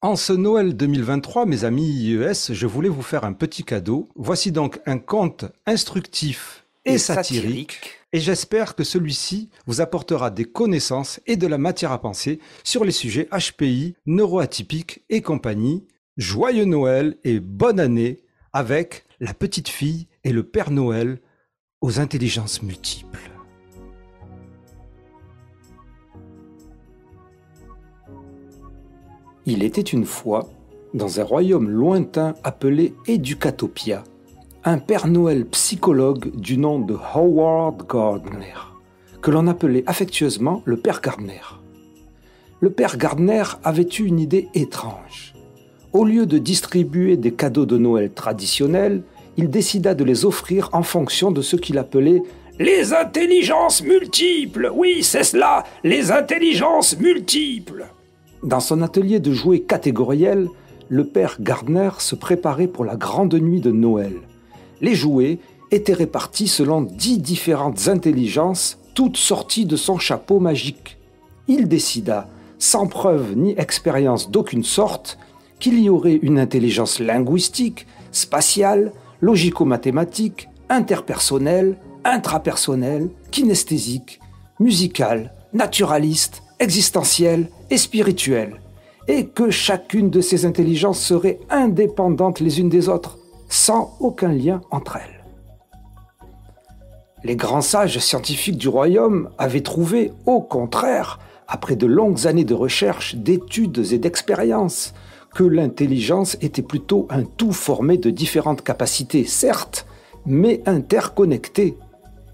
En ce Noël 2023, mes amis IES, je voulais vous faire un petit cadeau. Voici donc un conte instructif et satirique. Et j'espère que celui-ci vous apportera des connaissances et de la matière à penser sur les sujets HPI, neuroatypiques et compagnie. Joyeux Noël et bonne année avec la petite fille et le Père Noël aux intelligences multiples. Il était une fois, dans un royaume lointain appelé Educatopia, un Père Noël psychologue du nom de Howard Gardner, que l'on appelait affectueusement le Père Gardner. Le Père Gardner avait eu une idée étrange. Au lieu de distribuer des cadeaux de Noël traditionnels, il décida de les offrir en fonction de ce qu'il appelait « les intelligences multiples ». Oui, c'est cela, les intelligences multiples. Dans son atelier de jouets catégoriels, le Père Gardner se préparait pour la grande nuit de Noël. Les jouets étaient répartis selon 10 différentes intelligences, toutes sorties de son chapeau magique. Il décida, sans preuve ni expérience d'aucune sorte, qu'il y aurait une intelligence linguistique, spatiale, logico-mathématique, interpersonnelle, intrapersonnelle, kinesthésique, musicale, naturaliste, existentielle et spirituelle, et que chacune de ces intelligences serait indépendante les unes des autres, sans aucun lien entre elles. Les grands sages scientifiques du royaume avaient trouvé, au contraire, après de longues années de recherche, d'études et d'expériences, que l'intelligence était plutôt un tout formé de différentes capacités, certes, mais interconnectées.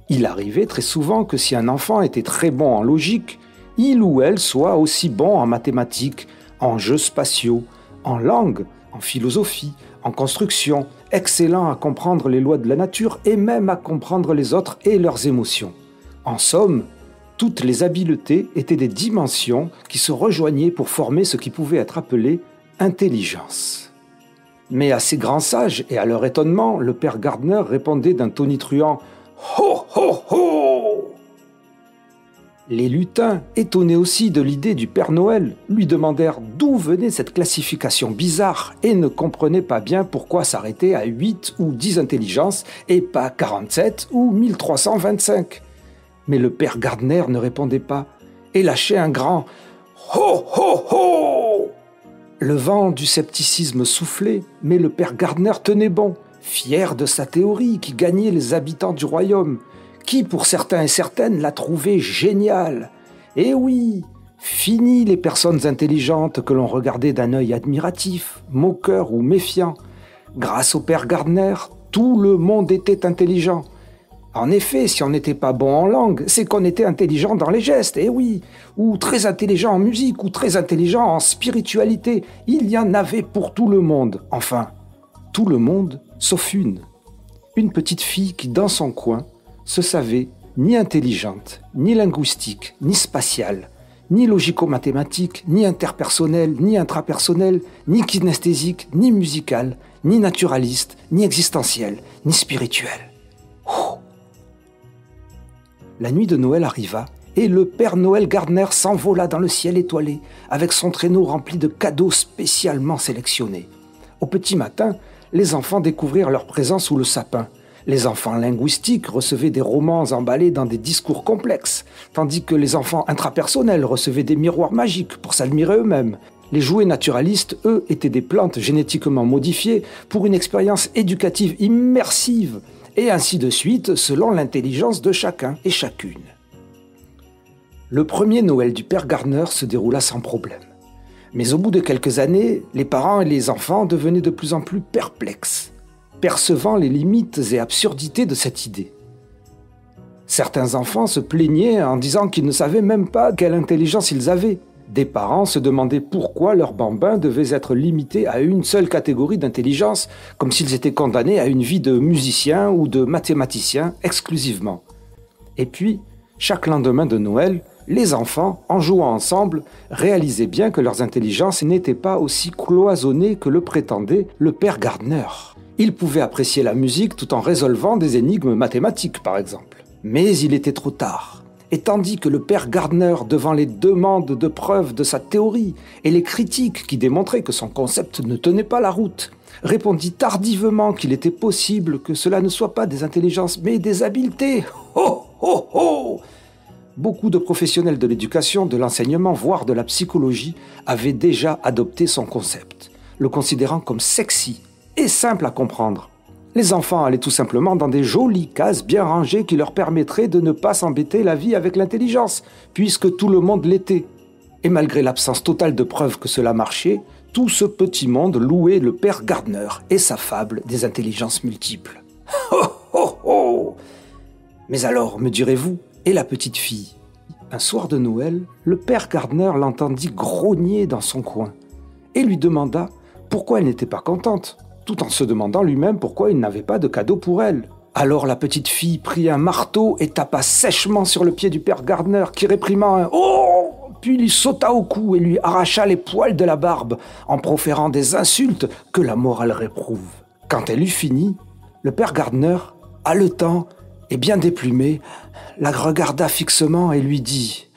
Il arrivait très souvent que si un enfant était très bon en logique, il ou elle soit aussi bon en mathématiques, en jeux spatiaux, en langue, en philosophie, en construction, excellent à comprendre les lois de la nature et même à comprendre les autres et leurs émotions. En somme, toutes les habiletés étaient des dimensions qui se rejoignaient pour former ce qui pouvait être appelé intelligence. Mais à ces grands sages et à leur étonnement, le Père Gardner répondait d'un tonitruant « Ho, ho, ho !» Les lutins, étonnés aussi de l'idée du Père Noël, lui demandèrent d'où venait cette classification bizarre et ne comprenaient pas bien pourquoi s'arrêter à 8 ou 10 intelligences et pas 47 ou 1325. Mais le Père Gardner ne répondait pas et lâchait un grand « Ho, ho, ho !» Le vent du scepticisme soufflait, mais le Père Gardner tenait bon, fier de sa théorie qui gagnait les habitants du royaume, qui, pour certains et certaines, l'a trouvé génial. Et oui, fini les personnes intelligentes que l'on regardait d'un œil admiratif, moqueur ou méfiant. Grâce au Père Gardner, tout le monde était intelligent. En effet, si on n'était pas bon en langue, c'est qu'on était intelligent dans les gestes, et oui, ou très intelligent en musique, ou très intelligent en spiritualité. Il y en avait pour tout le monde. Enfin, tout le monde, sauf une. Une petite fille qui, dans son coin, se savait ni intelligente, ni linguistique, ni spatiale, ni logico-mathématique, ni interpersonnelle, ni intrapersonnelle, ni kinesthésique, ni musicale, ni naturaliste, ni existentielle, ni spirituelle. La nuit de Noël arriva et le Père Noël Gardner s'envola dans le ciel étoilé avec son traîneau rempli de cadeaux spécialement sélectionnés. Au petit matin, les enfants découvrirent leur présence sous le sapin. Les enfants linguistiques recevaient des romans emballés dans des discours complexes, tandis que les enfants intrapersonnels recevaient des miroirs magiques pour s'admirer eux-mêmes. Les jouets naturalistes, eux, étaient des plantes génétiquement modifiées pour une expérience éducative immersive, et ainsi de suite selon l'intelligence de chacun et chacune. Le premier Noël du Père Gardner se déroula sans problème. Mais au bout de quelques années, les parents et les enfants devenaient de plus en plus perplexes, percevant les limites et absurdités de cette idée. Certains enfants se plaignaient en disant qu'ils ne savaient même pas quelle intelligence ils avaient. Des parents se demandaient pourquoi leurs bambins devaient être limités à une seule catégorie d'intelligence, comme s'ils étaient condamnés à une vie de musicien ou de mathématicien exclusivement. Et puis, chaque lendemain de Noël, les enfants, en jouant ensemble, réalisaient bien que leurs intelligences n'étaient pas aussi cloisonnées que le prétendait le Père Gardner. Ils pouvaient apprécier la musique tout en résolvant des énigmes mathématiques, par exemple. Mais il était trop tard. Et tandis que le père Gardner, devant les demandes de preuves de sa théorie et les critiques qui démontraient que son concept ne tenait pas la route, répondit tardivement qu'il était possible que cela ne soit pas des intelligences mais des habiletés. Ho, ho, ho! Beaucoup de professionnels de l'éducation, de l'enseignement, voire de la psychologie, avaient déjà adopté son concept, le considérant comme sexy et simple à comprendre. Les enfants allaient tout simplement dans des jolies cases bien rangées qui leur permettraient de ne pas s'embêter la vie avec l'intelligence, puisque tout le monde l'était. Et malgré l'absence totale de preuves que cela marchait, tout ce petit monde louait le père Gardner et sa fable des intelligences multiples. Ho, ho, ho! Mais alors, me direz-vous, et la petite fille? Un soir de Noël, le père Gardner l'entendit grogner dans son coin et lui demanda pourquoi elle n'était pas contente, tout en se demandant lui-même pourquoi il n'avait pas de cadeau pour elle. Alors la petite fille prit un marteau et tapa sèchement sur le pied du père Gardner qui réprimant un « Oh !» puis lui sauta au cou et lui arracha les poils de la barbe en proférant des insultes que la morale réprouve. Quand elle eut fini, le père Gardner, haletant et bien déplumé, la regarda fixement et lui dit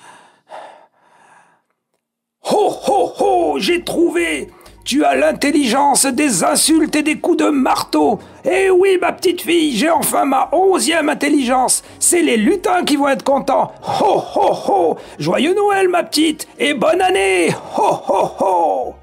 « Ho, ho, ho, j'ai trouvé! Tu as l'intelligence des insultes et des coups de marteau. Eh oui, ma petite fille, j'ai enfin ma 11e intelligence. C'est les lutins qui vont être contents. Ho, ho, ho! Joyeux Noël, ma petite, et bonne année! Ho, ho, ho! »